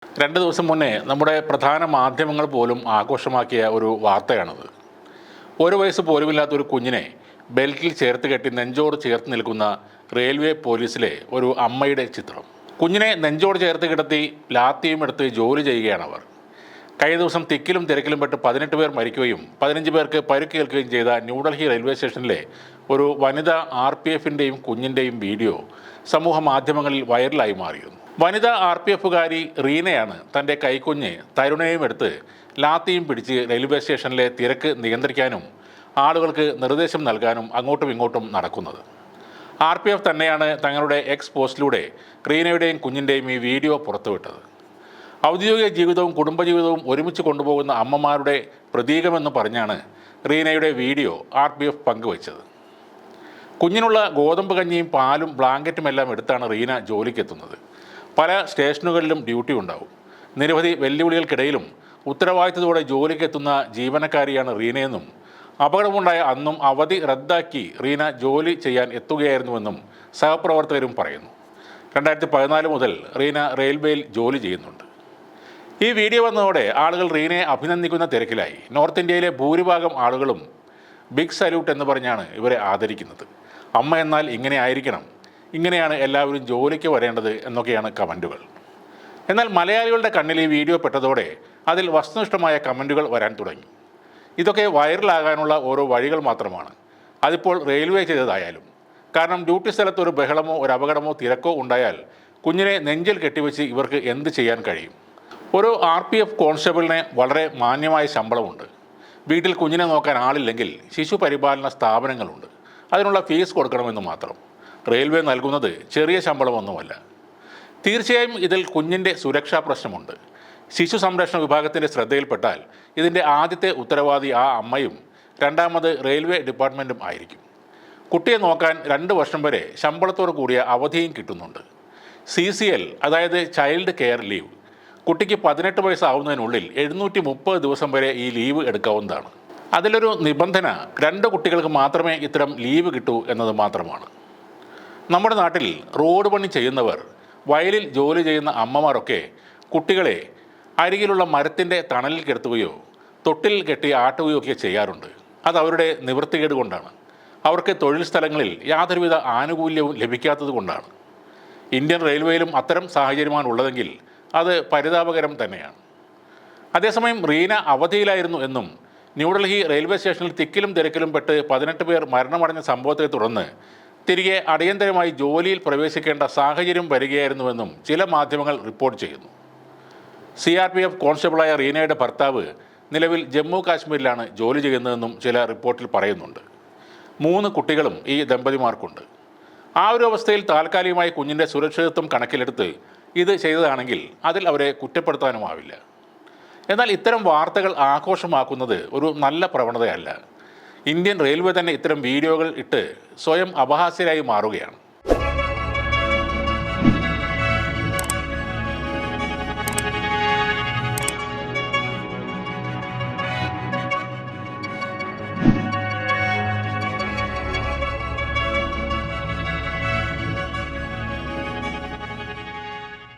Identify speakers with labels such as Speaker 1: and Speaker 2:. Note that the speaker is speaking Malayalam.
Speaker 1: രണ്ട് ദിവസം മുന്നേ നമ്മുടെ പ്രധാന മാധ്യമങ്ങൾ പോലും ആഘോഷമാക്കിയ ഒരു വാർത്തയാണത്. ഒരു വയസ്സ് പോലുമില്ലാത്ത ഒരു കുഞ്ഞിനെ ബെൽറ്റിൽ ചേർത്ത് കെട്ടി നെഞ്ചോട് ചേർത്ത് നിൽക്കുന്ന റെയിൽവേ പോലീസിലെ ഒരു അമ്മയുടെ ചിത്രം. കുഞ്ഞിനെ നെഞ്ചോട് ചേർത്ത് കിടത്തി ലാത്തിയും എടുത്ത് ജോലി ചെയ്യുകയാണവർ. കഴിഞ്ഞ ദിവസം തിക്കിലും തിരക്കിലും പെട്ട് 18 പേർ മരിക്കുകയും 15 പേർക്ക് പരുക്കേൽക്കുകയും ചെയ്ത ന്യൂഡൽഹി റെയിൽവേ സ്റ്റേഷനിലെ ഒരു വനിതാ RPFിൻ്റെയും കുഞ്ഞിൻ്റെയും വീഡിയോ സമൂഹ മാധ്യമങ്ങളിൽ വൈറലായി മാറിയിരുന്നു. വനിതാ RPFുകാരി റീനയാണ് തൻ്റെ കൈക്കുഞ്ഞ് തരുണയും എടുത്ത് ലാത്തിയും പിടിച്ച് റെയിൽവേ സ്റ്റേഷനിലെ തിരക്ക് നിയന്ത്രിക്കാനും ആളുകൾക്ക് നിർദ്ദേശം നൽകാനും അങ്ങോട്ടും ഇങ്ങോട്ടും നടക്കുന്നത്. RPF തന്നെയാണ് തങ്ങളുടെ എക്സ് പോസ്റ്റിലൂടെ റീനയുടെയും കുഞ്ഞിൻ്റെയും ഈ വീഡിയോ പുറത്തുവിട്ടത്. ഔദ്യോഗിക ജീവിതവും കുടുംബജീവിതവും ഒരുമിച്ച് കൊണ്ടുപോകുന്ന അമ്മമാരുടെ പ്രതീകമെന്ന് പറഞ്ഞാണ് റീനയുടെ വീഡിയോ RPF പങ്കുവച്ചത്. കുഞ്ഞിനുള്ള ഗോതമ്പ് കഞ്ഞിയും പാലും ബ്ലാങ്കറ്റുമെല്ലാം എടുത്താണ് റീന ജോലിക്കെത്തുന്നത്. പല സ്റ്റേഷനുകളിലും ഡ്യൂട്ടി ഉണ്ടാവും. നിരവധി വെല്ലുവിളികൾക്കിടയിലും ഉത്തരവാദിത്തത്തോടെ ജോലിക്കെത്തുന്ന ജീവനക്കാരിയാണ് റീനയെന്നും അപകടമുണ്ടായ അന്നും അവധി റദ്ദാക്കി റീന ജോലി ചെയ്യാൻ എത്തുകയായിരുന്നുവെന്നും സഹപ്രവർത്തകരും പറയുന്നു. 2014 മുതൽ റീന റെയിൽവേയിൽ ജോലി ചെയ്യുന്നുണ്ട്. ഈ വീഡിയോ വന്നതോടെ ആളുകൾ റീനയെ അഭിനന്ദിക്കുന്ന തിരക്കിലായി. നോർത്ത് ഇന്ത്യയിലെ ഭൂരിഭാഗം ആളുകളും ബിഗ് സല്യൂട്ട് എന്ന് പറഞ്ഞാണ് ഇവരെ ആദരിക്കുന്നത്. അമ്മ എന്നാൽ ഇങ്ങനെ ആയിരിക്കണം, ഇങ്ങനെയാണ് എല്ലാവരും ജോലിക്ക് വരേണ്ടത് എന്നൊക്കെയാണ് കമൻറ്റുകൾ. എന്നാൽ മലയാളികളുടെ കണ്ണിൽ ഈ വീഡിയോ പെട്ടതോടെ അതിൽ വസ്തുനിഷ്ഠമായ കമൻറ്റുകൾ വരാൻ തുടങ്ങി. ഇതൊക്കെ വൈറലാകാനുള്ള ഓരോ വഴികൾ മാത്രമാണ്. അതിപ്പോൾ റെയിൽവേ ചെയ്തതായാലും. കാരണം ഡ്യൂട്ടി സ്ഥലത്ത് ഒരു ബഹളമോ ഒരു അപകടമോ തിരക്കോ ഉണ്ടായാൽ കുഞ്ഞിനെ നെഞ്ചിൽ കെട്ടിവെച്ച് ഇവർക്ക് എന്ത് ചെയ്യാൻ കഴിയും? ഒരു RPF കോൺസ്റ്റബിളിന് വളരെ മാന്യമായ ശമ്പളമുണ്ട്. വീട്ടിൽ കുഞ്ഞിനെ നോക്കാൻ ആളില്ലെങ്കിൽ ശിശു പരിപാലന സ്ഥാപനങ്ങളുണ്ട്. അതിനുള്ള ഫീസ് കൊടുക്കണമെന്ന് മാത്രം. റെയിൽവേ നൽകുന്നത് ചെറിയ ശമ്പളമൊന്നുമല്ല. തീർച്ചയായും ഇതിൽ കുഞ്ഞിൻ്റെ സുരക്ഷാ പ്രശ്നമുണ്ട്. ശിശു സംരക്ഷണ വിഭാഗത്തിൻ്റെ ശ്രദ്ധയിൽപ്പെട്ടാൽ ഇതിൻ്റെ ആദ്യത്തെ ഉത്തരവാദി ആ അമ്മയും രണ്ടാമത് റെയിൽവേ ഡിപ്പാർട്ട്മെൻറ്റും ആയിരിക്കും. കുട്ടിയെ നോക്കാൻ 2 വർഷം വരെ ശമ്പളത്തോടു കൂടിയ അവധിയും കിട്ടുന്നുണ്ട്. CCL അതായത് ചൈൽഡ് കെയർ ലീവ്. കുട്ടിക്ക് 18 വയസ്സാവുന്നതിനുള്ളിൽ 730 ദിവസം വരെ ഈ ലീവ് എടുക്കാവുന്നതാണ്. അതിലൊരു നിബന്ധന 2 കുട്ടികൾക്ക് മാത്രമേ ഇത്തരം ലീവ് കിട്ടൂ എന്നത് മാത്രമാണ്. നമ്മുടെ നാട്ടിൽ റോഡ് പണി ചെയ്യുന്നവർ, വയലിൽ ജോലി ചെയ്യുന്ന അമ്മമാരൊക്കെ കുട്ടികളെ അരികിലുള്ള മരത്തിൻ്റെ തണലിൽ കിടത്തുകയോ തൊട്ടിൽ കെട്ടി ആട്ടുകയോ ഒക്കെ ചെയ്യാറുണ്ട്. അത് അവരുടെ നിവൃത്തികേട് കൊണ്ടാണ്. അവർക്ക് തൊഴിൽ സ്ഥലങ്ങളിൽ യാതൊരുവിധ ആനുകൂല്യവും ലഭിക്കാത്തത് കൊണ്ടാണ്. ഇന്ത്യൻ റെയിൽവേയിലും അത്തരം സാഹചര്യമാണ് ഉള്ളതെങ്കിൽ അത് പരിതാപകരം തന്നെയാണ്. അതേസമയം റീന അവധിയിലായിരുന്നു എന്നും ന്യൂഡൽഹി റെയിൽവേ സ്റ്റേഷനിൽ തിക്കിലും തിരക്കിലും പെട്ട് 18 പേർ മരണമടഞ്ഞ സംഭവത്തെ തുടർന്ന് തിരികെ അടിയന്തരമായി ജോലിയിൽ പ്രവേശിക്കേണ്ട സാഹചര്യം വരികയായിരുന്നുവെന്നും ചില മാധ്യമങ്ങൾ റിപ്പോർട്ട് ചെയ്യുന്നു. CRPF കോൺസ്റ്റബിളായ റീനയുടെ ഭർത്താവ് നിലവിൽ ജമ്മു കാശ്മീരിലാണ് ജോലി ചെയ്യുന്നതെന്നും ചില റിപ്പോർട്ടിൽ പറയുന്നുണ്ട്. 3 കുട്ടികളും ഈ ദമ്പതിമാർക്കുണ്ട്. ആ ഒരു അവസ്ഥയിൽ താൽക്കാലികമായി കുഞ്ഞിൻ്റെ സുരക്ഷിതത്വം കണക്കിലെടുത്ത് ഇത് ചെയ്തതാണെങ്കിൽ അതിൽ അവരെ കുറ്റപ്പെടുത്താനുമാവില്ല. എന്നാൽ ഇത്തരം വാർത്തകൾ ആഘോഷമാക്കുന്നത് ഒരു നല്ല പ്രവണതയല്ല. ഇന്ത്യൻ റെയിൽവേ തന്നെ ഇത്തരം വീഡിയോകൾ ഇട്ട് സ്വയം അപഹാസ്യരായി മാറുകയാണ്.